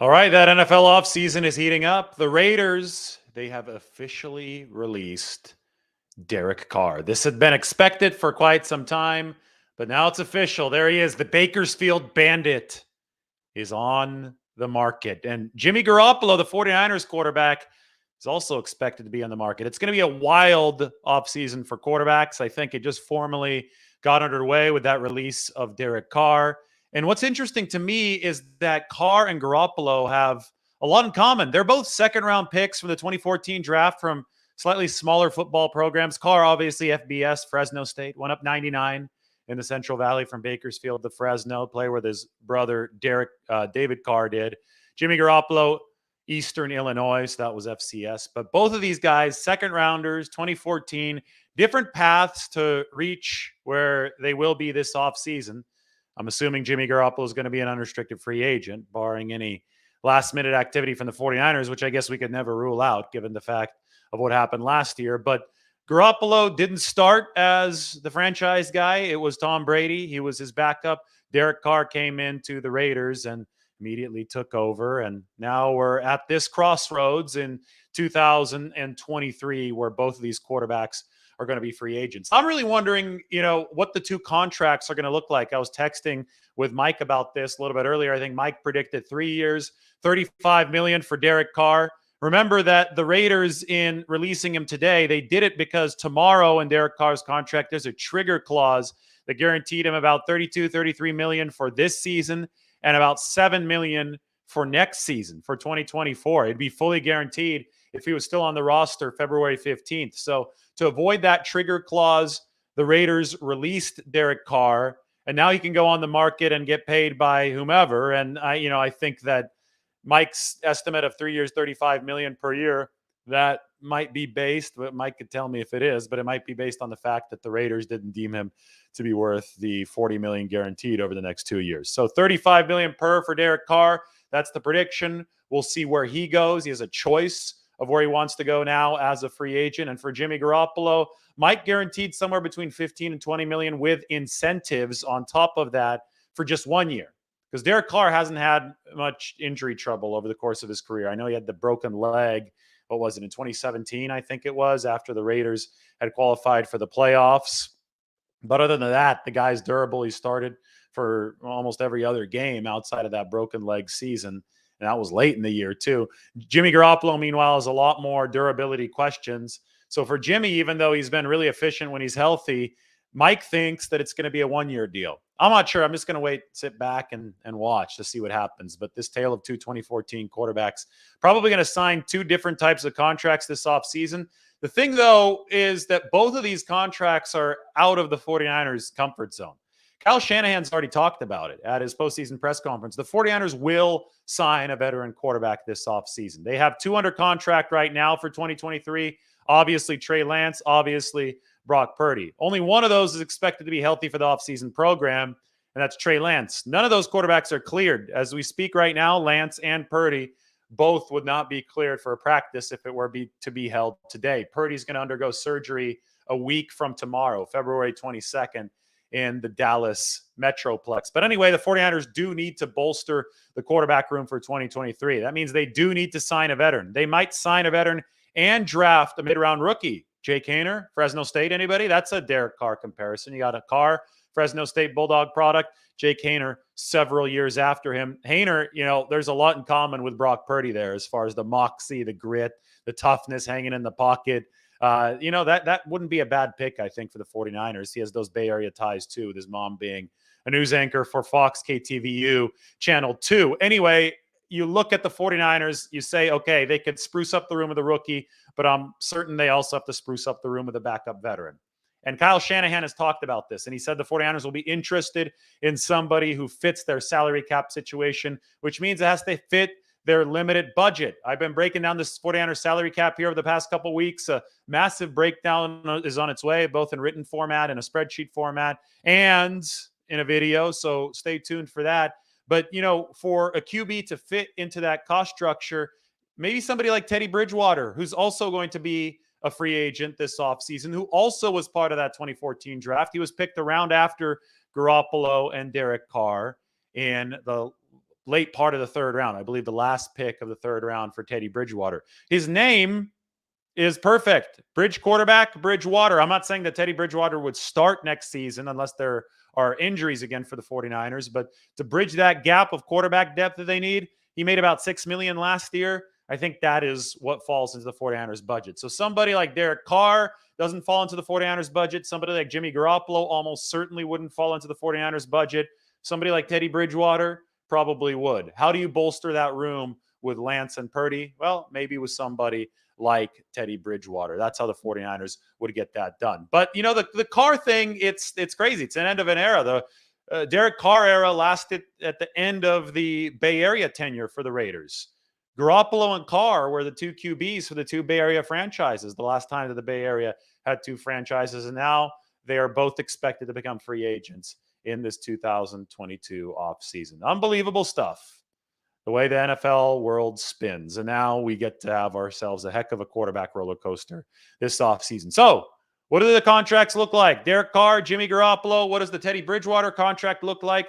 All right, that NFL offseason is heating up. The Raiders, they have officially released Derek Carr. This had been expected for quite some time, but now it's official. There he is. The Bakersfield Bandit is on the market. And Jimmy Garoppolo, the 49ers quarterback, is also expected to be on the market. It's going to be a wild offseason for quarterbacks. I think it just formally got underway with that release of Derek Carr. And what's interesting to me is that Carr and Garoppolo have a lot in common. They're both second-round picks from the 2014 draft from slightly smaller football programs. Carr, obviously, FBS, Fresno State, went up 99 in the Central Valley from Bakersfield to Fresno, play with his brother David Carr did. Jimmy Garoppolo, Eastern Illinois, so that was FCS. But both of these guys, second rounders, 2014, different paths to reach where they will be this offseason. I'm assuming Jimmy Garoppolo is going to be an unrestricted free agent, barring any last-minute activity from the 49ers, which I guess we could never rule out given the fact of what happened last year. But Garoppolo didn't start as the franchise guy. It was Tom Brady. He was his backup. Derek Carr came into the Raiders and immediately took over. And now we're at this crossroads in 2023 where both of these quarterbacks are going to be free agents. I'm really wondering, what the two contracts are going to look like. I was texting with Mike about this a little bit earlier. I think Mike predicted 3 years, $35 million for Derek Carr. Remember that the Raiders, in releasing him today, they did it because tomorrow in Derek Carr's contract, there's a trigger clause that guaranteed him about $33 million for this season and about $7 million for next season, for 2024. It'd be fully guaranteed if he was still on the roster February 15th. So to avoid that trigger clause, the Raiders released Derek Carr, and now he can go on the market and get paid by whomever. And I think that Mike's estimate of 3 years, $35 million per year, that might be based, but Mike could tell me if it is, but it might be based on the fact that the Raiders didn't deem him to be worth the $40 million guaranteed over the next 2 years. So $35 million per for Derek Carr. That's the prediction. We'll see where he goes. He has a choice of where he wants to go now as a free agent. And for Jimmy Garoppolo, Mike guaranteed somewhere between 15 and 20 million with incentives on top of that for just 1 year. Because Derek Carr hasn't had much injury trouble over the course of his career. I know he had the broken leg, what was it, in 2017, I think it was, after the Raiders had qualified for the playoffs. But other than that, the guy's durable. He started for almost every other game outside of that broken leg season. And that was late in the year, too. Jimmy Garoppolo, meanwhile, has a lot more durability questions. So for Jimmy, even though he's been really efficient when he's healthy, Mike thinks that it's going to be a 1 year deal. I'm not sure. I'm just going to wait, sit back and watch to see what happens. But this tale of two 2014 quarterbacks probably going to sign two different types of contracts this offseason. The thing, though, is that both of these contracts are out of the 49ers' comfort zone. Kyle Shanahan's already talked about it at his postseason press conference. The 49ers will sign a veteran quarterback this offseason. They have two under contract right now for 2023. Obviously, Trey Lance. Obviously, Brock Purdy. Only one of those is expected to be healthy for the offseason program, and that's Trey Lance. None of those quarterbacks are cleared. As we speak right now, Lance and Purdy both would not be cleared for a practice if it were to be held today. Purdy's going to undergo surgery a week from tomorrow, February 22nd, in the Dallas Metroplex. But anyway, the 49ers do need to bolster the quarterback room for 2023. That means they do need to sign a veteran. They might sign a veteran and draft a mid-round rookie. Jake Haener, Fresno State, anybody? That's a Derek Carr comparison. You got a Carr, Fresno State Bulldog product. Jake Haener, several years after him. Haener, there's a lot in common with Brock Purdy there as far as the moxie, the grit, the toughness hanging in the pocket. That wouldn't be a bad pick, I think, for the 49ers. He has those Bay Area ties, too, with his mom being a news anchor for Fox KTVU Channel 2. Anyway, you look at the 49ers, you say, okay, they could spruce up the room with a rookie, but I'm certain they also have to spruce up the room with a backup veteran. And Kyle Shanahan has talked about this, and he said the 49ers will be interested in somebody who fits their salary cap situation, which means it has to fit their limited budget. I've been breaking down this 49ers salary cap here over the past couple of weeks. A massive breakdown is on its way, both in written format and a spreadsheet format and in a video, so stay tuned for that. But, for a QB to fit into that cost structure, maybe somebody like Teddy Bridgewater, who's also going to be a free agent this offseason, who also was part of that 2014 draft. He was picked around after Garoppolo and Derek Carr in the late part of the third round. I believe the last pick of the third round for Teddy Bridgewater. His name is perfect. Bridge quarterback, Bridgewater. I'm not saying that Teddy Bridgewater would start next season unless there are injuries again for the 49ers, but to bridge that gap of quarterback depth that they need, he made about $6 million last year. I think that is what falls into the 49ers budget. So somebody like Derek Carr doesn't fall into the 49ers budget. Somebody like Jimmy Garoppolo almost certainly wouldn't fall into the 49ers budget. Somebody like Teddy Bridgewater probably would. How do you bolster that room with Lance and Purdy? Well, maybe with somebody like Teddy Bridgewater. That's how the 49ers would get that done. But, you know, the Carr thing, it's crazy. It's an end of an era. The Derek Carr era lasted at the end of the Bay Area tenure for the Raiders. Garoppolo and Carr were the two QBs for the two Bay Area franchises the last time that the Bay Area had two franchises, and now they are both expected to become free agents in this 2022 offseason. Unbelievable stuff, the way the NFL world spins. And now we get to have ourselves a heck of a quarterback roller coaster this offseason. So what do the contracts look like? Derek Carr, Jimmy Garoppolo. What does the Teddy Bridgewater contract look like?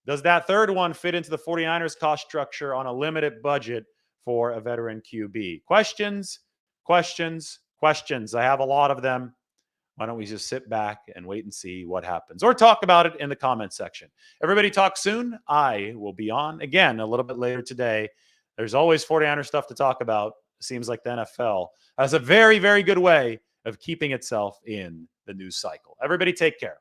Does that third one fit into the 49ers cost structure on a limited budget for a veteran QB? Questions, questions, questions. I have a lot of them. Why don't we just sit back and wait and see what happens, or talk about it in the comment section. Everybody talk soon. I will be on again a little bit later today. There's always 49er stuff to talk about. It seems like the NFL has a very, very good way of keeping itself in the news cycle. Everybody take care.